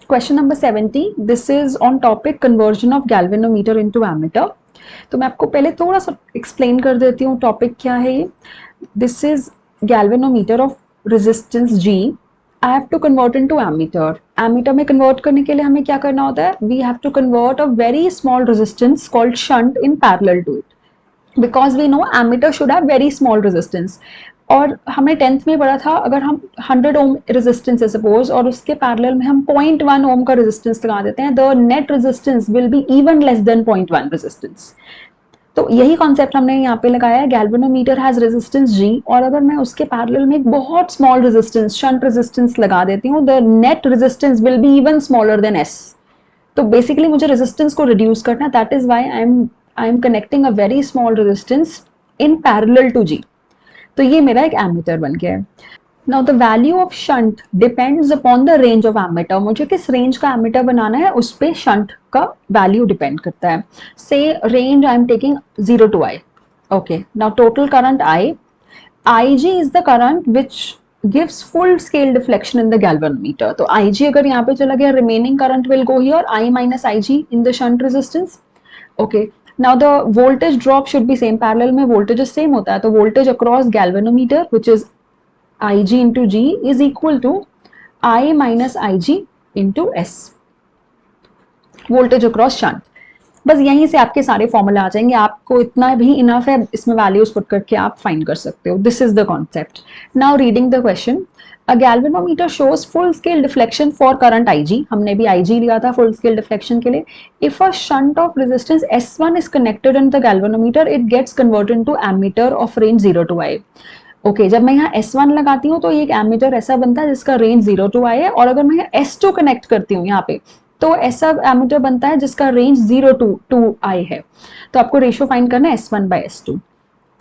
Question number 70, this is on topic conversion of galvanometer into ammeter. तो मैं आपको पहले थोड़ा सा एक्सप्लेन कर देती हूँ टॉपिक क्या है ये। This is galvanometer of resistance G। I have to convert into ammeter. Ammeter में कन्वर्ट करने के लिए हमें क्या करना होता है? We have to convert a very small resistance called shunt in parallel to it, because we know ammeter should have very small resistance. और हमने 10th में पढ़ा था, अगर हम 100 ओम रेजिस्टेंस है सपोज, और उसके पैरेलल में हम 0.1 ओम का रेजिस्टेंस लगा देते हैं, the net resistance will be even less than 0.1 resistance. तो यही कॉन्सेप्ट हमने यहाँ पे लगाया है। गैल्वेनोमीटर हैज रेजिस्टेंस G, और अगर मैं उसके पैरेलल में एक बहुत स्मॉल रेजिस्टेंस, शंट रेजिस्टेंस लगा देती हूँ, the net resistance will be even smaller than S। तो बेसिकली मुझे रेजिस्टेंस को रिड्यूस करना है, that is why I am connecting a very small resistance in parallel to G। तो ये मेरा एक एमीटर बन गया है। Now the value of shunt depends upon the range of ammeter. मुझे किस रेंज का एमीटर बनाना है उस पे शंट का वैल्यू डिपेंड करता है। से range I am taking 0 to I। Okay, now total current I, Ig is the current which gives full scale deflection in the galvanometer। तो Ig अगर यहाँ पे चला गया, remaining current will go here, I minus Ig in the shunt resistance। okay, now the voltage drop should be same, parallel में voltages same होता है, तो voltage across galvanometer which is Ig into G is equal to I minus Ig into S, voltage across shunt। बस यहीं से आपके सारे formula आ जाएंगे, आपको इतना भी इनफ है, इसमें वैल्यूज पुट करके आप फाइंड कर सकते हो। This is the concept. Now reading the question, a galvanometer shows full scale deflection for current Ig। हमने भी Ig लिया था फुल स्केल डिफ्लेक्शन के लिए। If a shunt of resistance S1 is connected in the galvanometer, it gets converted into ammeter of range 0 to I। Okay, जब मैं यहाँ S1 लगाती हूँ तो ये एक एमीटर ऐसा बनता है जिसका रेंज 0 to I है, और अगर मैं यहाँ S2 कनेक्ट करती हूँ यहाँ पे, तो ऐसा एमीटर बनता है जिसका रेंज 0 to I है। तो आपको रेशियो फाइंड करना है S1/S2।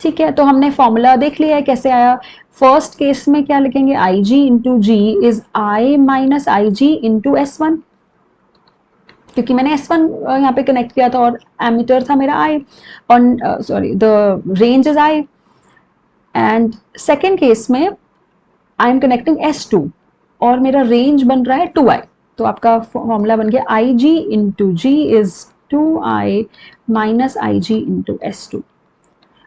ठीक है, तो हमने फॉर्मूला देख लिया है कैसे आया। फर्स्ट केस में क्या लिखेंगे? Ig into G is I minus IG into S1, क्योंकि मैंने S1 यहाँ पे कनेक्ट किया था और एमीटर था मेरा I, और sorry the range is I। And second case में आई एम कनेक्टिंग S2 और मेरा रेंज बन रहा है 2I। तो आपका फॉर्मूला बन गया Ig into G is 2I minus IG into S2।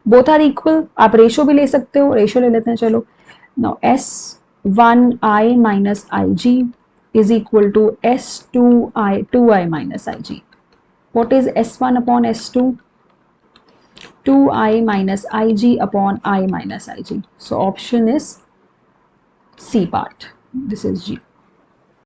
Both are equal, आप रेशो भी ले सकते हो, रेशो ले लेते हैं चलो। Now S1I minus IG is equal to S2I 2I minus IG। What is S1 upon S2? 2I minus IG upon I minus IG। So option is C part. This is G.